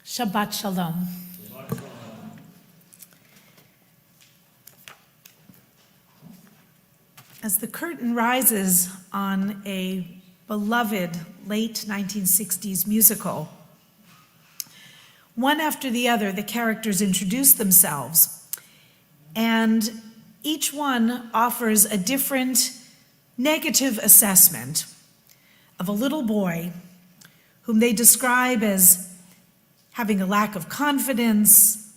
Shabbat Shalom. As the curtain rises on a beloved late 1960s musical, one after the other, the characters introduce themselves, and each one offers a different negative assessment of a little boy whom they describe as having a lack of confidence,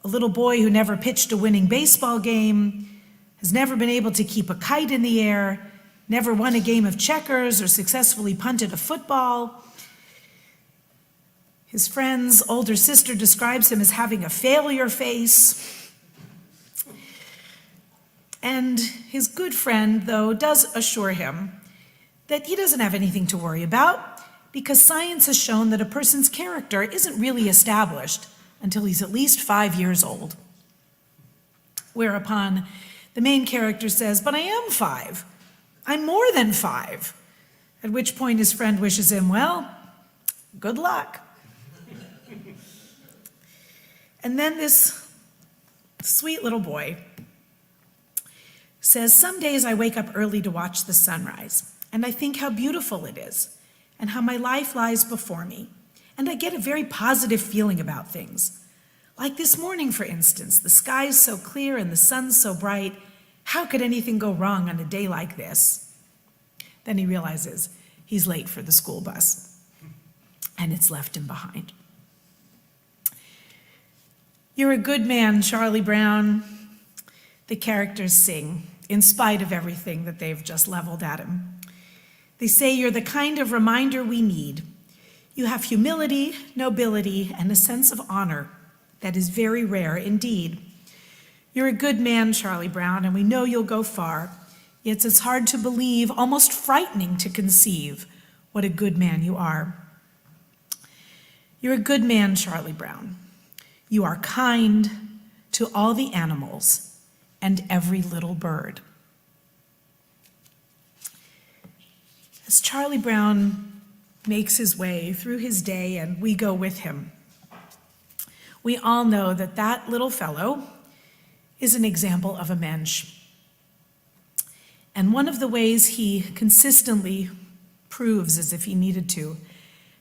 a little boy who never pitched a winning baseball game, has never been able to keep a kite in the air, never won a game of checkers or successfully punted a football. His friend's older sister describes him as having a failure face. And his good friend, though, does assure him that he doesn't have anything to worry about because science has shown that a person's character isn't really established until he's at least 5 years old. Whereupon the main character says, "But I am 5. I'm more than 5." At which point his friend wishes him, well, good luck. And then this sweet little boy says, "Some days I wake up early to watch the sunrise, and I think how beautiful it is, and how my life lies before me, and I get a very positive feeling about things. Like this morning, for instance, the sky is so clear and the sun's so bright. How could anything go wrong on a day like this?" Then he realizes he's late for the school bus, and it's left him behind. "You're a good man, Charlie Brown," the characters sing, in spite of everything that they've just leveled at him. They say you're the kind of reminder we need. You have humility, nobility, and a sense of honor that is very rare indeed. You're a good man, Charlie Brown, and we know you'll go far. Yet it's hard to believe, almost frightening to conceive, what a good man you are. You're a good man, Charlie Brown. You are kind to all the animals and every little bird. As Charlie Brown makes his way through his day and we go with him, we all know that that little fellow is an example of a mensch. And one of the ways he consistently proves, as if he needed to,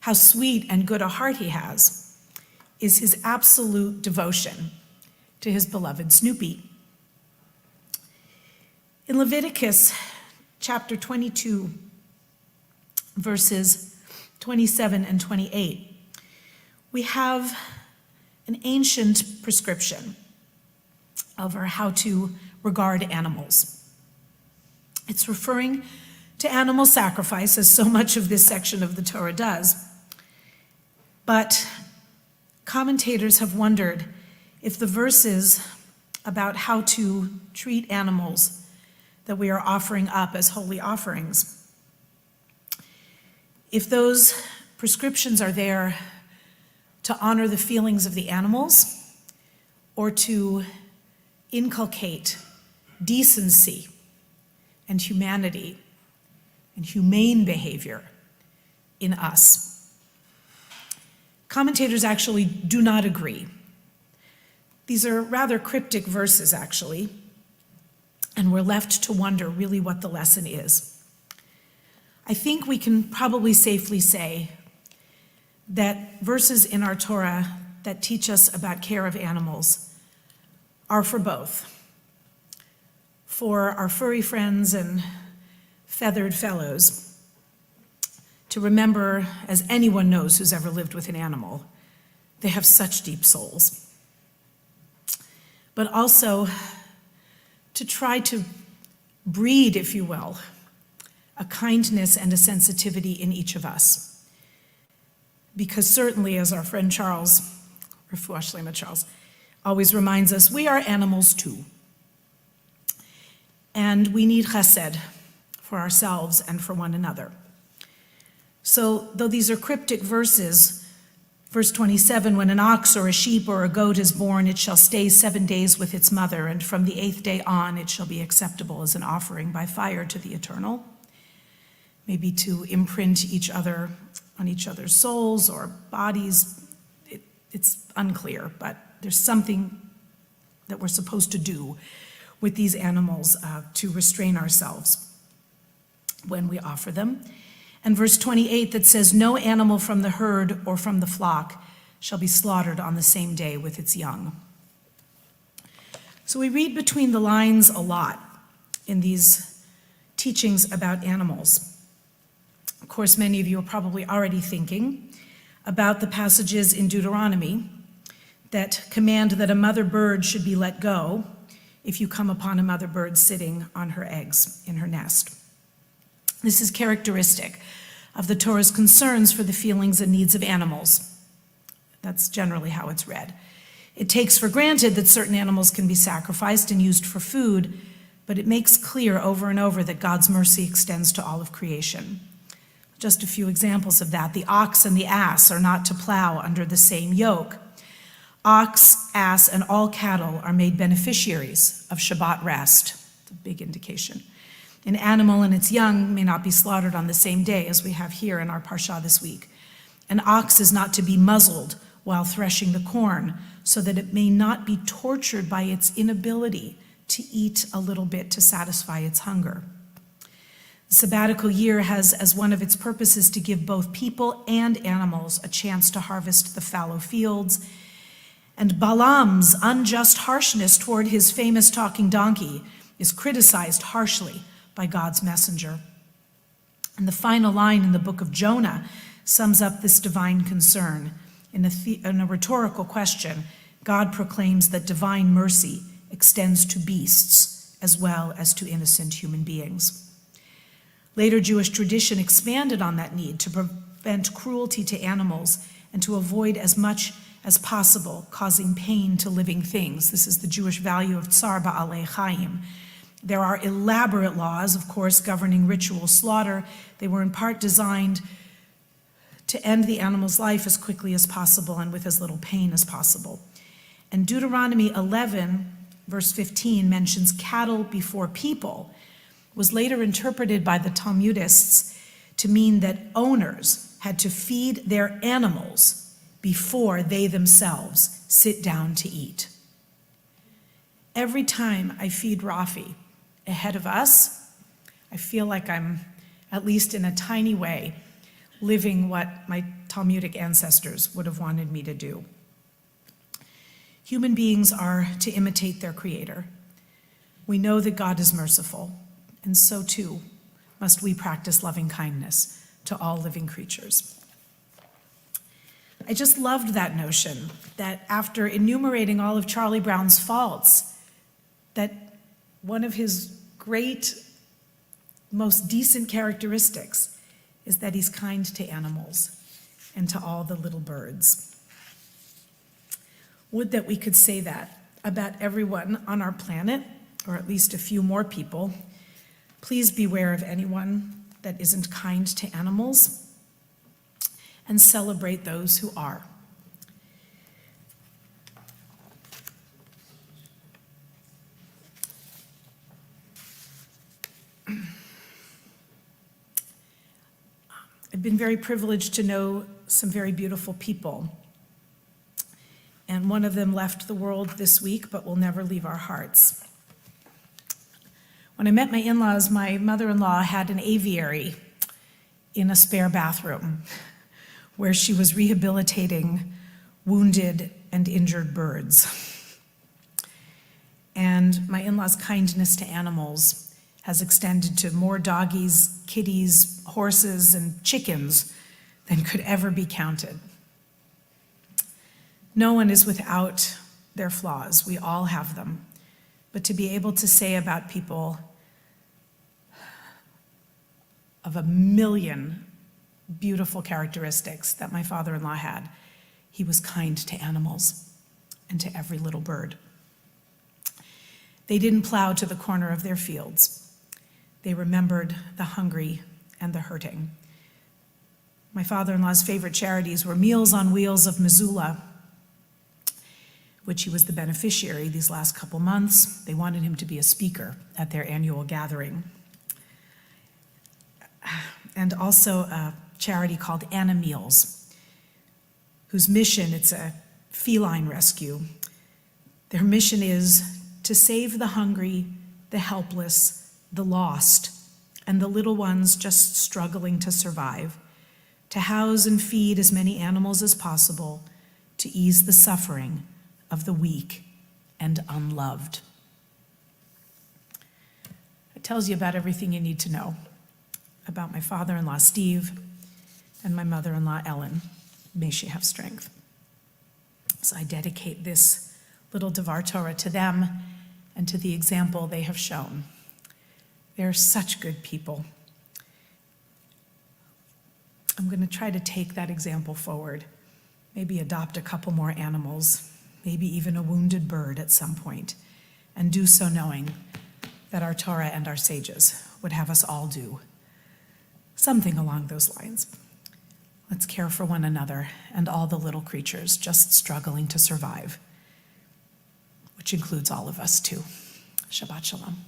how sweet and good a heart he has is his absolute devotion to his beloved Snoopy. In Leviticus chapter 22, verses 27 and 28, we have an ancient prescription over how to regard animals. It's referring to animal sacrifice, as so much of this section of the Torah does. But commentators have wondered if the verses about how to treat animals that we are offering up as holy offerings, if those prescriptions are there to honor the feelings of the animals or to inculcate decency and humanity and humane behavior in us. Commentators actually do not agree. These are rather cryptic verses, actually, and we're left to wonder really what the lesson is. I think we can probably safely say that verses in our Torah that teach us about care of animals are for both. For our furry friends and feathered fellows to remember, as anyone knows who's ever lived with an animal, they have such deep souls. But also to try to breed, if you will, a kindness and a sensitivity in each of us. Because certainly, as our friend Charles, Refuah Shlema Charles, always reminds us, we are animals too. And we need chesed for ourselves and for one another. So, though these are cryptic verses, verse 27, when an ox or a sheep or a goat is born, it shall stay 7 days with its mother, and from the 8th day on it shall be acceptable as an offering by fire to the Eternal. Maybe to imprint each other on each other's souls or bodies It's unclear, but there's something that we're supposed to do with these animals to restrain ourselves when we offer them. And verse 28 that says, "No animal from the herd or from the flock shall be slaughtered on the same day with its young." So we read between the lines a lot in these teachings about animals. Of course, many of you are probably already thinking about the passages in Deuteronomy that command that a mother bird should be let go if you come upon a mother bird sitting on her eggs in her nest. This is characteristic of the Torah's concerns for the feelings and needs of animals. That's generally how it's read. It takes for granted that certain animals can be sacrificed and used for food, but it makes clear over and over that God's mercy extends to all of creation. Just a few examples of that. The ox and the ass are not to plow under the same yoke. Ox, ass, and all cattle are made beneficiaries of Shabbat rest. It's a big indication. An animal and its young may not be slaughtered on the same day, as we have here in our Parsha this week. An ox is not to be muzzled while threshing the corn, so that it may not be tortured by its inability to eat a little bit to satisfy its hunger. The sabbatical year has as one of its purposes to give both people and animals a chance to harvest the fallow fields. And Balaam's unjust harshness toward his famous talking donkey is criticized harshly by God's messenger. And the final line in the book of Jonah sums up this divine concern. In a rhetorical question, God proclaims that divine mercy extends to beasts as well as to innocent human beings. Later Jewish tradition expanded on that need to prevent cruelty to animals and to avoid as much as possible causing pain to living things. This is the Jewish value of tsar ba'alei chaim. There are elaborate laws, of course, governing ritual slaughter. They were in part designed to end the animal's life as quickly as possible and with as little pain as possible. And Deuteronomy 11, verse 15, mentions cattle before people, was later interpreted by the Talmudists to mean that owners had to feed their animals before they themselves sit down to eat. Every time I feed Rafi ahead of us, I feel like I'm, at least in a tiny way, living what my Talmudic ancestors would have wanted me to do. Human beings are to imitate their Creator. We know that God is merciful, and so too must we practice loving kindness to all living creatures. I just loved that notion that after enumerating all of Charlie Brown's faults, that one of his great, most decent characteristics is that he's kind to animals and to all the little birds. Would that we could say that about everyone on our planet, or at least a few more people. Please beware of anyone that isn't kind to animals, and celebrate those who are. I've been very privileged to know some very beautiful people, and one of them left the world this week, but will never leave our hearts. When I met my in-laws, my mother-in-law had an aviary in a spare bathroom where she was rehabilitating wounded and injured birds. And my in-law's kindness to animals has extended to more doggies, kitties, horses, and chickens than could ever be counted. No one is without their flaws. We all have them. But to be able to say about people of a million beautiful characteristics that my father-in-law had, he was kind to animals and to every little bird. They didn't plow to the corner of their fields. They remembered the hungry and the hurting. My father-in-law's favorite charities were Meals on Wheels of Missoula, which he was the beneficiary these last couple months. They wanted him to be a speaker at their annual gathering. And also a charity called Anna Meals, whose mission, it's a feline rescue. Their mission is to save the hungry, the helpless, the lost, and the little ones just struggling to survive, to house and feed as many animals as possible, to ease the suffering of the weak and unloved. It tells you about everything you need to know about my father-in-law, Steve, and my mother-in-law, Ellen. May she have strength. So I dedicate this little Devar Torah to them and to the example they have shown. They're such good people. I'm going to try to take that example forward, maybe adopt a couple more animals, maybe even a wounded bird at some point, and do so knowing that our Torah and our sages would have us all do something along those lines. Let's care for one another and all the little creatures just struggling to survive, which includes all of us too. Shabbat Shalom.